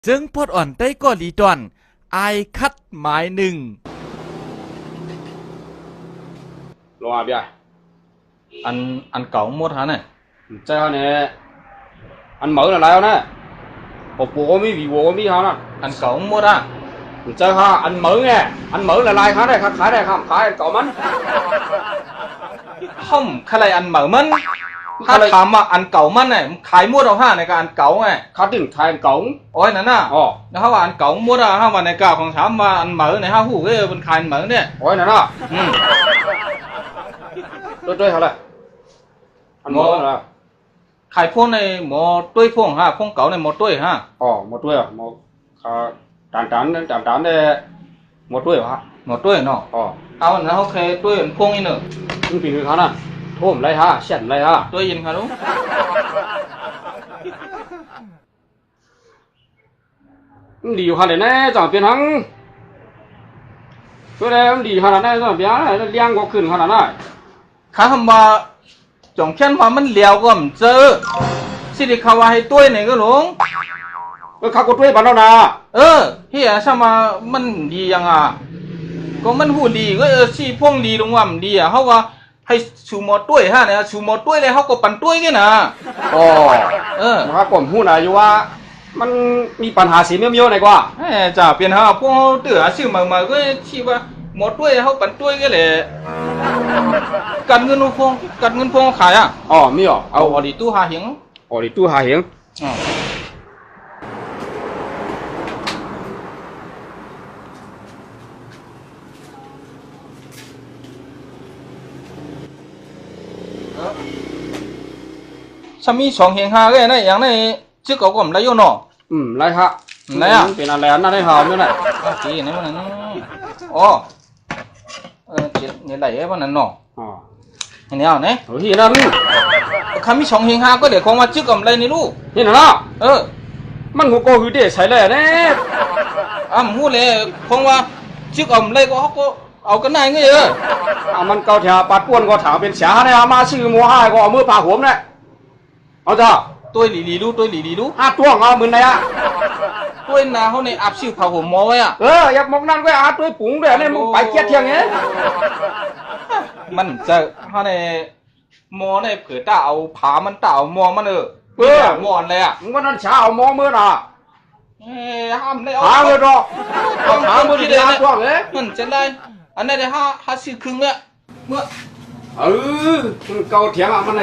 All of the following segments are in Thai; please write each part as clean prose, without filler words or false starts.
จึงพอดอ่อนได้ก็ลีดอนไอคัดหมายหนึ่งลงอาเบียอันเก่าหมดฮะเนี่ยใจฮะเนี่ยอันเหมือนอะไรนะผมก็มีวีโวก็มีฮะนะอันเก่าหมดอ่ะใจฮะอันเหมือนไงอันเหมือนอะไรขายได้ขายได้ครับขายเก่ามันห้อมใครอันเหมือนมันถ้าถามว่าอันเก่ามันเนี่ยขายหมดเอาห้าในการอันเก่าไงเขาถึงขายเก่าโอ้ยนั่นน่ะอ๋อแล้วเขาว่าอันเก่าหมดอ่ะห้าวันในกาของถามว่าอันเหมือนในห้าหูก็เป็นขายเหมือนเนี่ยโอ้ยนั่นน่ะด้วยเท่าไหร่อันหมดอะไรขายพวกในหมอตุ้ยพวกฮะพวกเก่าในหมอตุ้ยฮะอ๋อหมดตุ้ยอ่ะหมดขาจานเนี่ยหมดตุ้ยเหรอฮะหมอตุ้ยเนาะอ๋อเอาแล้วเขาเคยตุ้ยเป็นพวกนี้เนอะมึงปีคือเขาน่ะท่วมไรฮะเสียนไรฮะตุ้ยยินเขาลูกมึงดีอยู่ขนาดไหนจังเป็นทั้งเพื่ออะไรมึงดีขนาดไหนจังเป็นอะไรเลี้ยงก็ขึ้นขนาดไหนข้าคำว่าจงเช่นว่ามันเหลียวก็มันเจอสิริเขาว่าให้ตุ้ยไหนก็หลงเขาก็ตุ้ยบ้านเรานะเฮียใช่มามันดียังอ่ะก็มันหูดีก็สิพวงดีตรงว่ามันดีอ่ะเขาว่าให้ชูหมอตุ้ยฮะเนี่ยชูหมอตุ้ยเลยเขาก็ปั่นตุ้ยกันนะอ๋อนะครับผมพูดนะอยู่ว่ามันมีปัญหาสีเมียวๆไหนกว่าจ้าเปลี่ยนฮะพวกเตือชื่อมาก็ชี้ว่าหมดด้วยเขาปั่นด้วยกันเลยกัดเงินพวงขายอ่ะอ๋อมีเหรอเอาอดีตู้หาเหียงตู้หาเหียงฉันมีสองเหียงหาเลยนะอย่างนี้ชื่อเก่าก็ไม่ได้ยุ่งเนาะไรฮะไรอ่ะเป็นอะไรนั่นได้หอมด้วยนะจีนี่มันนั่นอ๋อเนี่ยไหลมันนั่นเนาะเนี่ยเอาเนี่ยเฮียนั่นคำมีสองเหียงหาก็เดี๋ยวคงมาชื่อกับอะไรนี่ลูกนี่นะมันหัวโกหือเด็ดใส่เลยเนี่ยหูเลยคงว่าชื่อกับอะไรก็เขาก็เอากันได้ไงมันเกาแถวปัดป้วนก็ถามเป็นเสียเนี่ยมาชื่อมัวให้ก็เอามือผ่าหัวเนี่ยเอาจ้าตัวหลีลูตัวหลีลูตัวงเอามือไหนอ่ะตัวนาเขาในอับชื่อผ่าหัวมอไว้อ่ะอย่ามองนั่นก็ตัวปุ๋งด้วยเนี่ยมึงไปเกียดเที่ยงเงี้ยมันจะเขาในมอในเผื่อตาเอาผามันตาเอามอมันมอนเลยอ่ะมึงว่านั่นช้าเอามอมือน่ะห้ามได้เอาผามือดอกเอาผามือที่เดียวตัวเลยมันจะได้อันนี้ได้ห้าสิบครึ่งเนี่ยเมื่อมึงเกาเถียงมันอะไร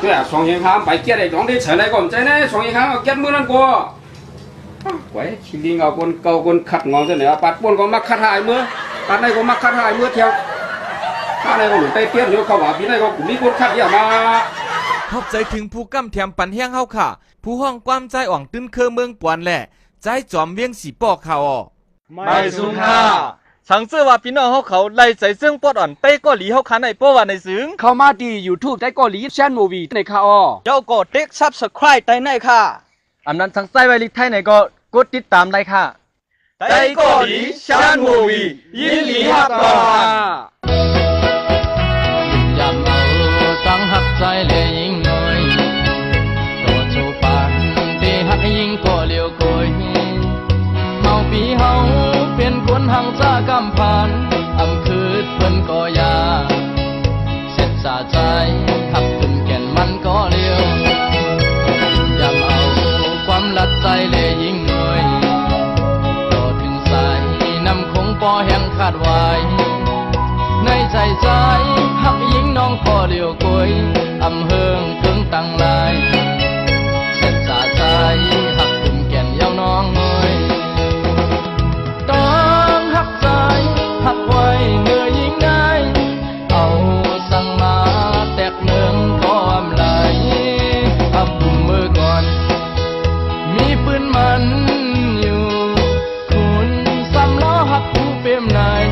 เนี่ยสองเหียงห้ามไปเกียดไอ้สองที่เฉยเลยก่อนใจเนี่ยสองเหียงห้ามเอาเกียดมือนั่นกูไว้ชิลิงเอาคนเกาคนขัดงอเสนอปัดป้วนก็มักขัดหายมือปัดในก็มักขัดหายมือเที่ยวข้าในก็หลุดเตี้ยนอยู่เขาว่าพี่ในก็มีคนขัดเยอะมาขอบใจถึงผู้กำแถมปันแห้งเฮาค่ะผู้ห้องความใจอ่องตื้นเคอเมืองปวนแหละใจจอมเวียงสีปอกเขาไม่ซุ่มค่ะฉังเสื้อว่าพี่น้องเขาไล่ใส่ซึ่งปอดอ่อนเต้ก็หลีเขาขันในป้อว่าในซึ้งเขามาดียูทูบได้ก็หลีแชนมูวีในค่ะเจ้าก็ติ๊กซับสไครต์ได้ในค่ะอันนั้นทั้งไส้ไวลิกไทยไหนก็กดติดตามได้ค่ะได้ก็หลีแชนมูวียินดีฮักก่อนยามเอาตั้งหักใจเลยยิ่งน้อยตัวชูปานที่หักยิ่งก็เลี้ยวโกยเฮาปีเฮาเป็นคนหังซากำพันอำคืดเพิ่นก็ยาเสร็จสาใจขับขึ้นแก่นมันก็เลี้ยวยามเอาความลัดใจเลยยิ่งน้อยต่อถึงสายน้ำคงปอแห้งขาดไว้ในใจใจหักยิ่งน้องก็เลี้ยวโกยอำเฮิงถึงตั้งลายเสร็จสาใจหักขึ้นแก่นยาวน้องน้อยต้องหักใจหักไว้เมื่อยิ่งได้เอาสั่งมาแตกเนืองก็อำไหลอับบุ่มมือก่อนมีปืนมันอยู่คุณซ้ำล้อหักผู้เปี่ยมนาย